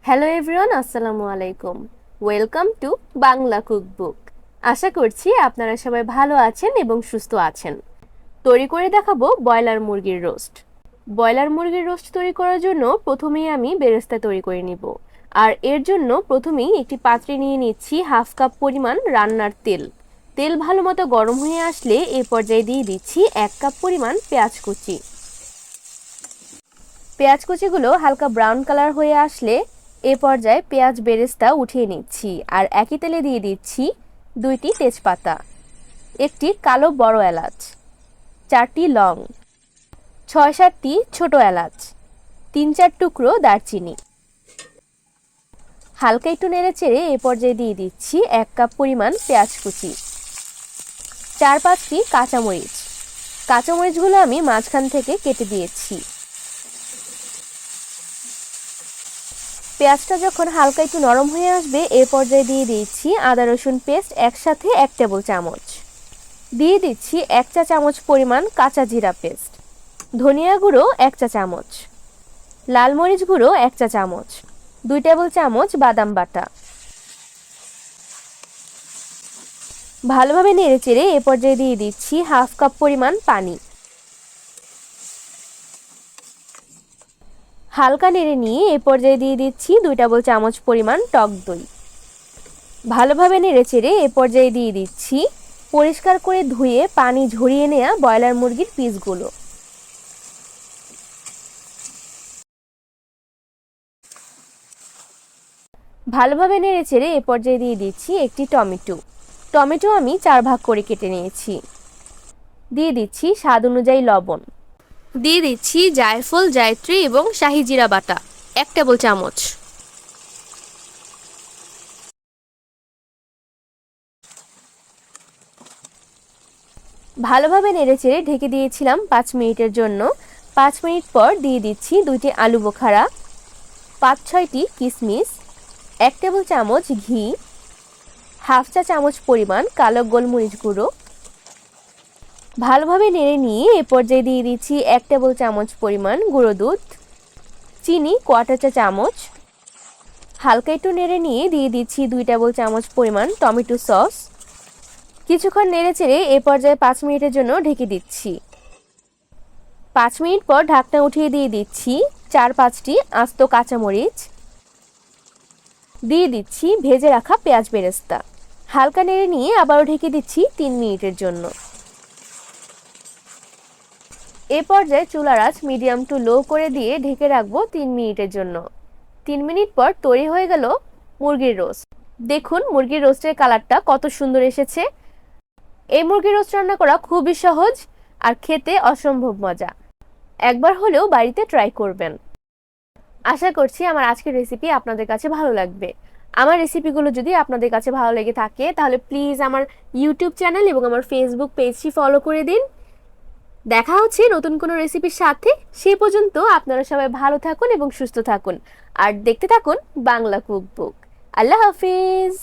Hello everyone, আসসালামু আলাইকুম। Welcome to Bangla cookbook. আশা করছি আপনারা সবাই ভালো আছেন এবং সুস্থ আছেন। তৈরি করে দেখাবো ব্রয়লার মুরগির রোস্ট। ব্রয়লার মুরগির রোস্ট তৈরি করার জন্য প্রথমেই আমি বেরেস্তা তৈরি করে নিব। আর এর জন্য প্রথমেই একটি পাত্রে নিয়ে নিচ্ছি হাফ কাপ পরিমাণ রান্নার তেল। তেল ভালো মতো গরম হয়ে আসলে এই পর্যায়ে দিয়ে দিচ্ছি 1 কাপ পরিমাণ পেঁয়াজ কুচি। পেঁয়াজ কুচিগুলো হালকা ব্রাউন কালার হয়ে আসলে এ পর্যায়ে পেঁয়াজ বেরেস্তা উঠিয়ে নিচ্ছি আর একই তেলে দিয়ে দিচ্ছি 2টি তেজপাতা, একটি কালো বড় এলাচ, 4টি লং, 6-7টি ছোট এলাচ, 3-4 টুকরো দারচিনি। হালকা একটু নেড়েচেড়ে এ পর্যায়ে দিয়ে দিচ্ছি 1 কাপ পরিমাণ পেঁয়াজ কুচি, 4-5টি কাঁচামরিচ। কাঁচামরিচগুলো আমি মাঝখান থেকে কেটে দিয়েছি। পেঁয়াজটা যখন হালকা একটু নরম হয়ে আসবে এ পর্যায়ে দিয়ে দিচ্ছি আদা রসুন পেস্ট একসাথে 1 টেবিল চামচ। দিয়ে দিচ্ছি 1 চা চামচ পরিমাণ কাঁচা জিরা পেস্ট, ধনিয়া গুঁড়ো 1 চা চামচ, লাল মরিচ গুঁড়ো 1 চা চামচ, 2 টেবিল চামচ বাদাম বাটা। ভালোভাবে নেড়েচেড়ে এ পর্যায়ে দিয়ে দিচ্ছি হাফ কাপ পরিমাণ পানি। হালকা নেড়ে নিয়ে এ পর্যায়ে দিয়ে দিচ্ছি 2 টেবিল চামচ পরিমাণ টক দই। ভালোভাবে নেড়েচেড়ে এ পর্যায়ে দিয়ে দিচ্ছি পরিষ্কার করে ধুয়ে পানি ঝরিয়ে নেওয়া ব্রয়লার মুরগির পিসগুলো। ভালোভাবে নেড়েচেড়ে এ পর্যায়ে দিয়ে দিচ্ছি একটি টমেটো। টমেটো আমি 4 ভাগ করে কেটে নিয়েছি। দিয়ে দিচ্ছি স্বাদ অনুযায়ী লবণ। দিয়ে দিচ্ছি জায়ফল, জায়ত্রী এবং শাহি জিরা বাটা 1 টেবিল চামচ। ভালোভাবে নেড়েচেড়ে ঢেকে দিয়েছিলাম 5 মিনিটের জন্য। 5 মিনিট পর দিয়ে দিচ্ছি 2টি আলু বোখারা, 5-6টি কিশমিশ, 1 টেবিল চামচ ঘি, হাফ চা চামচ পরিমাণ কালো গোলমরিচ গুঁড়ো। ভালোভাবে নেড়ে নিয়ে এ পর্যায়ে দিয়ে দিচ্ছি 1 টেবিল চামচ পরিমাণ গুঁড়ো দুধ, চিনি 1/4 চা চামচ। হালকা একটু নেড়ে নিয়ে দিয়ে দিচ্ছি 2 টেবিল চামচ পরিমাণ টমেটো সস। কিছুক্ষণ নেড়েচেড়ে এ পর্যায়ে 5 মিনিটের জন্য ঢেকে দিচ্ছি। 5 মিনিট পর ঢাকনা উঠিয়ে দিয়ে দিচ্ছি 4-5টি আস্ত কাঁচামরিচ। দিয়ে দিচ্ছি ভেজে রাখা পেঁয়াজ বেরেস্তা। হালকা নেড়ে নিয়ে আবারও ঢেকে দিচ্ছি 3 মিনিটের জন্য। এ পর্যায়ে চুলার আঁচ মিডিয়াম টু লো করে দিয়ে ঢেকে রাখবো 3 মিনিটের জন্য। 3 মিনিট পর তৈরি হয়ে গেল মুরগির রোস্ট। দেখুন মুরগির রোস্টের কালারটা কত সুন্দর এসেছে। এই মুরগির রোস্ট রান্না করা খুবই সহজ আর খেতে অসম্ভব মজা। একবার হলেও বাড়িতে ট্রাই করবেন। আশা করছি আমার আজকের রেসিপি আপনাদের কাছে ভালো লাগবে। আমার রেসিপিগুলো যদি আপনাদের কাছে ভালো লেগে থাকে তাহলে প্লিজ আমার ইউটিউব চ্যানেল এবং আমার ফেসবুক পেজটি ফলো করে দিন। দেখা হচ্ছে নতুন কোনো রেসিপির সাথে। সে পর্যন্ত আপনারা সবাই ভালো থাকুন এবং সুস্থ থাকুন আর দেখতে থাকুন বাংলা কুকবুক। আল্লাহ হাফিজ।